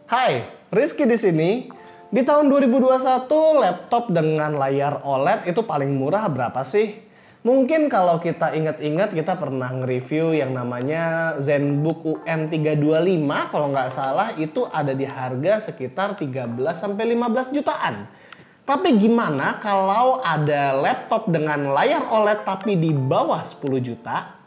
Hai, Rizky di sini. Di tahun 2021, laptop dengan layar OLED itu paling murah berapa sih? Mungkin kalau kita ingat-ingat kita pernah nge-review yang namanya ZenBook UN325 kalau nggak salah itu ada di harga sekitar 13-15 jutaan. Tapi gimana kalau ada laptop dengan layar OLED tapi di bawah 10 juta?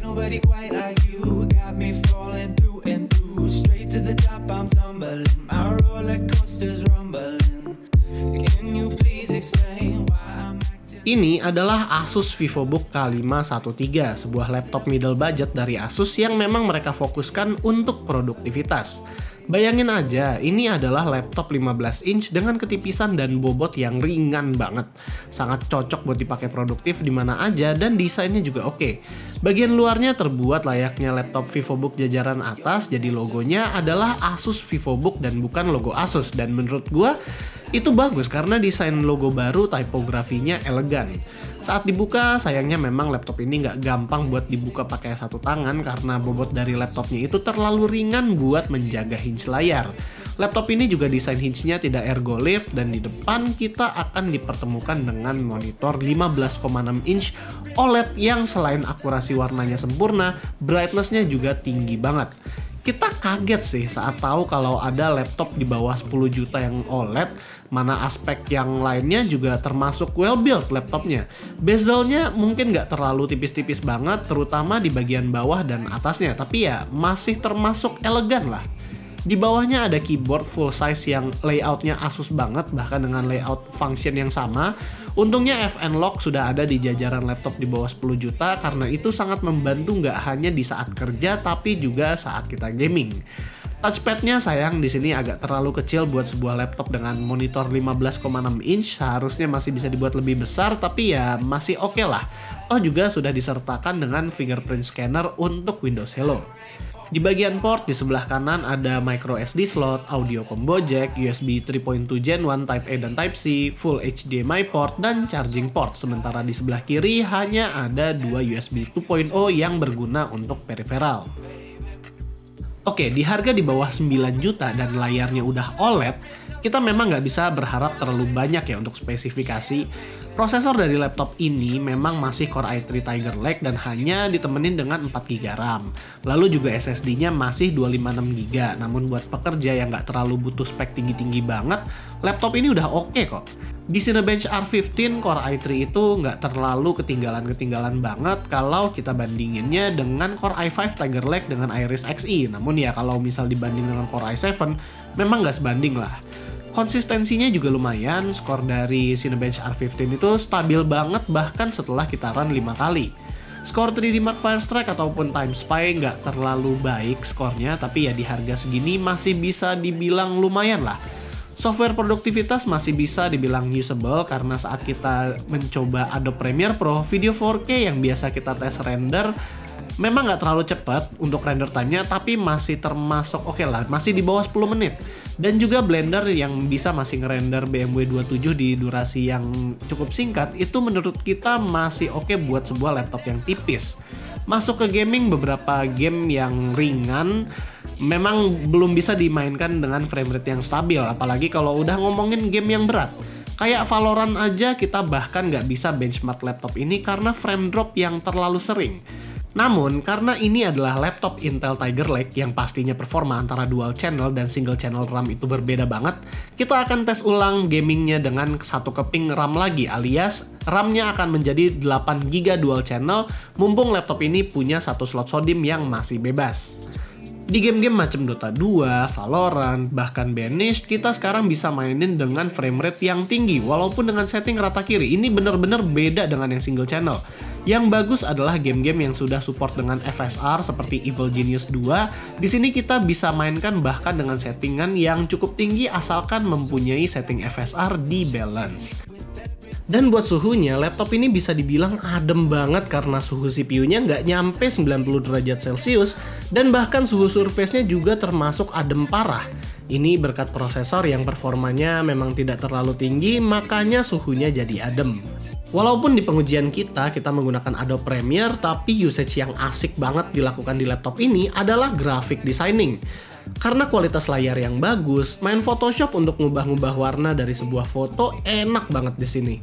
Nobody quite like you, got me falling through and through. Straight to the top, I'm tumbling. My roller coaster's rumbling. Can you please explain why I'm acting? Ini adalah Asus VivoBook K513, sebuah laptop middle budget dari Asus yang memang mereka fokuskan untuk produktivitas. Bayangin aja, ini adalah laptop 15 inch dengan ketipisan dan bobot yang ringan banget. Sangat cocok buat dipakai produktif di mana aja dan desainnya juga oke. Bagian luarnya terbuat layaknya laptop VivoBook jajaran atas, jadi logonya adalah Asus VivoBook dan bukan logo Asus. Dan menurut gua itu bagus karena desain logo baru tipografinya elegan. Saat dibuka, sayangnya memang laptop ini nggak gampang buat dibuka pakai satu tangan karena bobot dari laptopnya itu terlalu ringan buat menjaga hinge layar. Laptop ini juga desain hinge-nya tidak ergo lift dan di depan kita akan dipertemukan dengan monitor 15,6 inch OLED yang selain akurasi warnanya sempurna, brightness-nya juga tinggi banget. Kita kaget sih saat tahu kalau ada laptop di bawah 10 juta yang OLED, mana aspek yang lainnya juga termasuk well built laptopnya. Bezelnya mungkin nggak terlalu tipis-tipis banget, terutama di bagian bawah dan atasnya, tapi ya masih termasuk elegan lah. Di bawahnya ada keyboard full size yang layoutnya Asus banget, bahkan dengan layout function yang sama. Untungnya FN Lock sudah ada di jajaran laptop di bawah 10 juta karena itu sangat membantu nggak hanya di saat kerja tapi juga saat kita gaming. Touchpadnya sayang di sini agak terlalu kecil buat sebuah laptop dengan monitor 15,6 inch, seharusnya masih bisa dibuat lebih besar tapi ya masih oke lah. Toh juga sudah disertakan dengan fingerprint scanner untuk Windows Hello. Di bagian port di sebelah kanan ada micro SD slot, audio combo jack, USB 3.2 Gen 1 Type A dan Type C, full HDMI port, dan charging port. Sementara di sebelah kiri hanya ada dua USB 2.0 yang berguna untuk peripheral. Oke, di harga di bawah 9 juta dan layarnya udah OLED, kita memang nggak bisa berharap terlalu banyak ya untuk spesifikasi. Prosesor dari laptop ini memang masih Core i3 Tiger Lake dan hanya ditemenin dengan 4GB RAM. Lalu juga SSD-nya masih 256GB, namun buat pekerja yang nggak terlalu butuh spek tinggi-tinggi banget, laptop ini udah oke kok. Di Cinebench R15 Core i3 itu nggak terlalu ketinggalan banget kalau kita bandinginnya dengan Core i5 Tiger Lake dengan Iris Xe. Namun ya kalau misal dibanding dengan Core i7, memang nggak sebanding lah. Konsistensinya juga lumayan, skor dari Cinebench R15 itu stabil banget bahkan setelah kita run 5 kali. Skor 3D Mark Firestrike ataupun Time Spy nggak terlalu baik skornya, tapi ya di harga segini masih bisa dibilang lumayan lah. Software produktivitas masih bisa dibilang usable karena saat kita mencoba Adobe Premiere Pro, video 4K yang biasa kita tes render, memang nggak terlalu cepat untuk render time-nya, tapi masih termasuk oke lah, masih di bawah 10 menit. Dan juga Blender yang bisa masih ngerender BMW 27 di durasi yang cukup singkat, itu menurut kita masih oke buat sebuah laptop yang tipis. Masuk ke gaming, beberapa game yang ringan memang belum bisa dimainkan dengan frame rate yang stabil, apalagi kalau udah ngomongin game yang berat. Kayak Valorant aja kita bahkan nggak bisa benchmark laptop ini karena frame drop yang terlalu sering. Namun, karena ini adalah laptop Intel Tiger Lake yang pastinya performa antara dual channel dan single channel RAM itu berbeda banget, kita akan tes ulang gamingnya dengan satu keping RAM lagi, alias RAM-nya akan menjadi 8GB dual channel, mumpung laptop ini punya satu slot SODIMM yang masih bebas. Di game-game macam Dota 2, Valorant, bahkan Banished, kita sekarang bisa mainin dengan frame rate yang tinggi walaupun dengan setting rata kiri. Ini bener-bener beda dengan yang single channel. Yang bagus adalah game-game yang sudah support dengan FSR seperti Evil Genius 2. Di sini kita bisa mainkan bahkan dengan settingan yang cukup tinggi asalkan mempunyai setting FSR di balance. Dan buat suhunya, laptop ini bisa dibilang adem banget karena suhu CPU-nya nggak nyampe 90 derajat Celcius dan bahkan suhu surface-nya juga termasuk adem parah. Ini berkat prosesor yang performanya memang tidak terlalu tinggi, makanya suhunya jadi adem. Walaupun di pengujian kita menggunakan Adobe Premiere, tapi usage yang asik banget dilakukan di laptop ini adalah graphic designing. Karena kualitas layar yang bagus, main Photoshop untuk ngubah-ngubah warna dari sebuah foto enak banget di sini.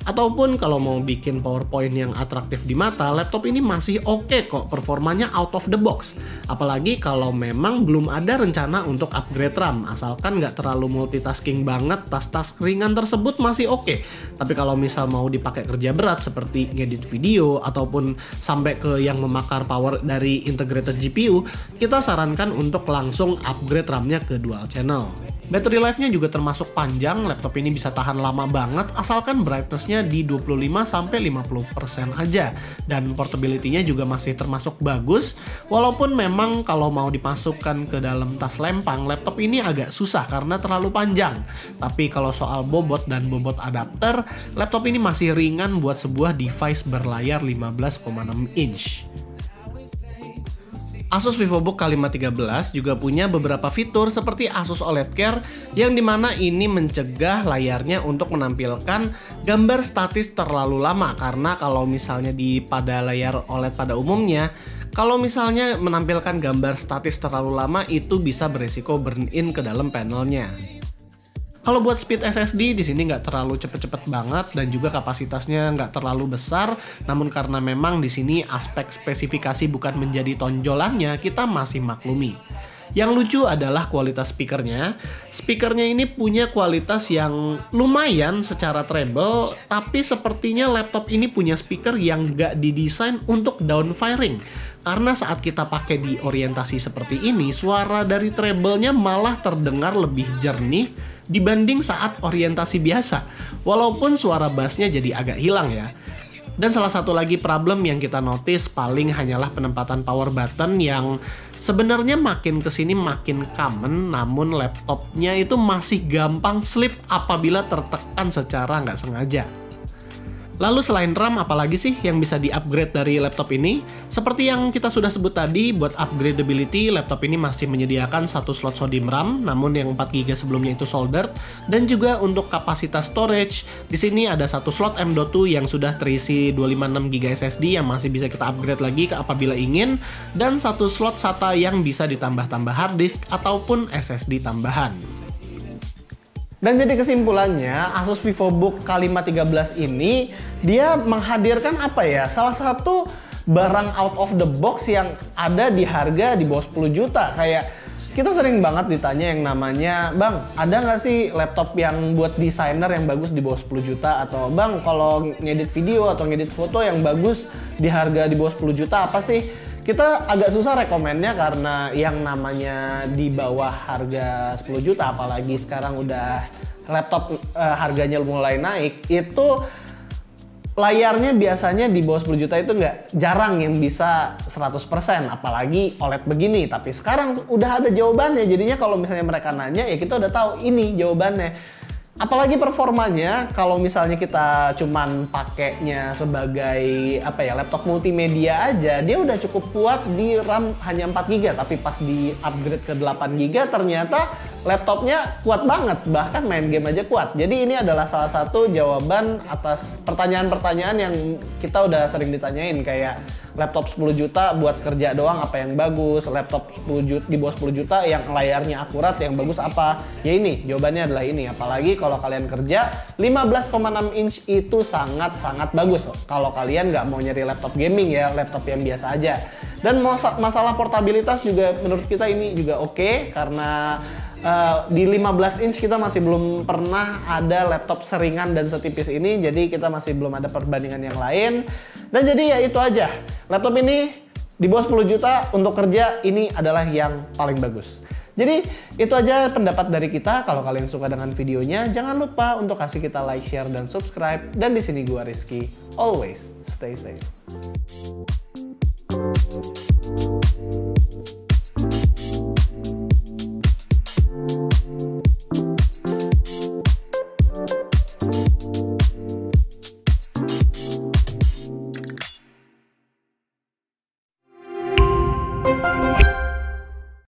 Ataupun kalau mau bikin PowerPoint yang atraktif di mata, laptop ini masih oke kok performanya out of the box. Apalagi kalau memang belum ada rencana untuk upgrade RAM, asalkan nggak terlalu multitasking banget, tas-tas ringan tersebut masih oke. Tapi kalau misal mau dipakai kerja berat seperti ngedit video ataupun sampai ke yang memakar power dari integrated GPU, kita sarankan untuk langsung upgrade RAM-nya ke dual channel. Battery life-nya juga termasuk panjang, laptop ini bisa tahan lama banget asalkan brightness-nya di 25-50% aja. Dan portability-nya juga masih termasuk bagus, walaupun memang kalau mau dimasukkan ke dalam tas lempang, laptop ini agak susah karena terlalu panjang. Tapi kalau soal bobot dan bobot adapter, laptop ini masih ringan buat sebuah device berlayar 15,6 inch. Asus VivoBook K5 13 juga punya beberapa fitur seperti Asus OLED Care yang dimana ini mencegah layarnya untuk menampilkan gambar statis terlalu lama, karena kalau misalnya pada layar OLED pada umumnya, kalau misalnya menampilkan gambar statis terlalu lama itu bisa beresiko burn in ke dalam panelnya. Kalau buat speed SSD di sini nggak terlalu cepet-cepet banget dan juga kapasitasnya nggak terlalu besar. Namun karena memang di sini aspek spesifikasi bukan menjadi tonjolannya, kita masih maklumi. Yang lucu adalah kualitas speakernya. Speakernya ini punya kualitas yang lumayan secara treble, tapi sepertinya laptop ini punya speaker yang nggak didesain untuk downfiring. Karena saat kita pakai di orientasi seperti ini, suara dari treble-nya malah terdengar lebih jernih dibanding saat orientasi biasa. Walaupun suara bassnya jadi agak hilang ya. Dan salah satu lagi problem yang kita notice paling hanyalah penempatan power button yang sebenarnya makin kesini makin common, namun laptopnya itu masih gampang slip apabila tertekan secara nggak sengaja. Lalu selain RAM, apalagi sih yang bisa di-upgrade dari laptop ini? Seperti yang kita sudah sebut tadi, buat upgradability, laptop ini masih menyediakan satu slot SODIMM RAM, namun yang 4GB sebelumnya itu soldered. Dan juga untuk kapasitas storage, di sini ada satu slot M.2 yang sudah terisi 256GB SSD yang masih bisa kita upgrade lagi apabila ingin, dan satu slot SATA yang bisa ditambah-tambah hard disk ataupun SSD tambahan. Dan jadi kesimpulannya, Asus VivoBook K5 13 ini dia menghadirkan apa ya? Salah satu barang out of the box yang ada di harga di bawah 10 juta. Kayak kita sering banget ditanya yang namanya, "Bang, ada nggak sih laptop yang buat desainer yang bagus di bawah 10 juta?" Atau, "Bang, kalau ngedit video atau ngedit foto yang bagus di harga di bawah 10 juta apa sih?" Kita agak susah rekomennya karena yang namanya di bawah harga 10 juta, apalagi sekarang udah laptop harganya mulai naik, itu layarnya biasanya di bawah 10 juta itu jarang yang bisa 100%, apalagi OLED begini. Tapi sekarang udah ada jawabannya, jadinya kalau misalnya mereka nanya ya kita udah tahu ini jawabannya. Apalagi performanya, kalau misalnya kita cuman pakainya sebagai laptop multimedia aja, dia udah cukup kuat di RAM hanya 4GB, tapi pas di upgrade ke 8GB ternyata laptopnya kuat banget, bahkan main game aja kuat. Jadi ini adalah salah satu jawaban atas pertanyaan-pertanyaan yang kita udah sering ditanyain, kayak laptop 10 juta buat kerja doang apa yang bagus, laptop 10 juta, di bawah 10 juta yang layarnya akurat yang bagus apa? Ya ini, jawabannya adalah ini. Apalagi kalau kalian kerja, 15,6 inch itu sangat-sangat bagus loh. Kalau kalian nggak mau nyari laptop gaming ya, laptop yang biasa aja. Dan masalah portabilitas juga menurut kita ini juga oke, karena di 15 inch kita masih belum pernah ada laptop seringan dan setipis ini, jadi kita masih belum ada perbandingan yang lain. Dan jadi ya itu aja, laptop ini di bawah 10 juta untuk kerja ini adalah yang paling bagus. Jadi itu aja pendapat dari kita. Kalau kalian suka dengan videonya, jangan lupa untuk kasih kita like, share, dan subscribe. Dan di sini gua Rizky, always stay safe.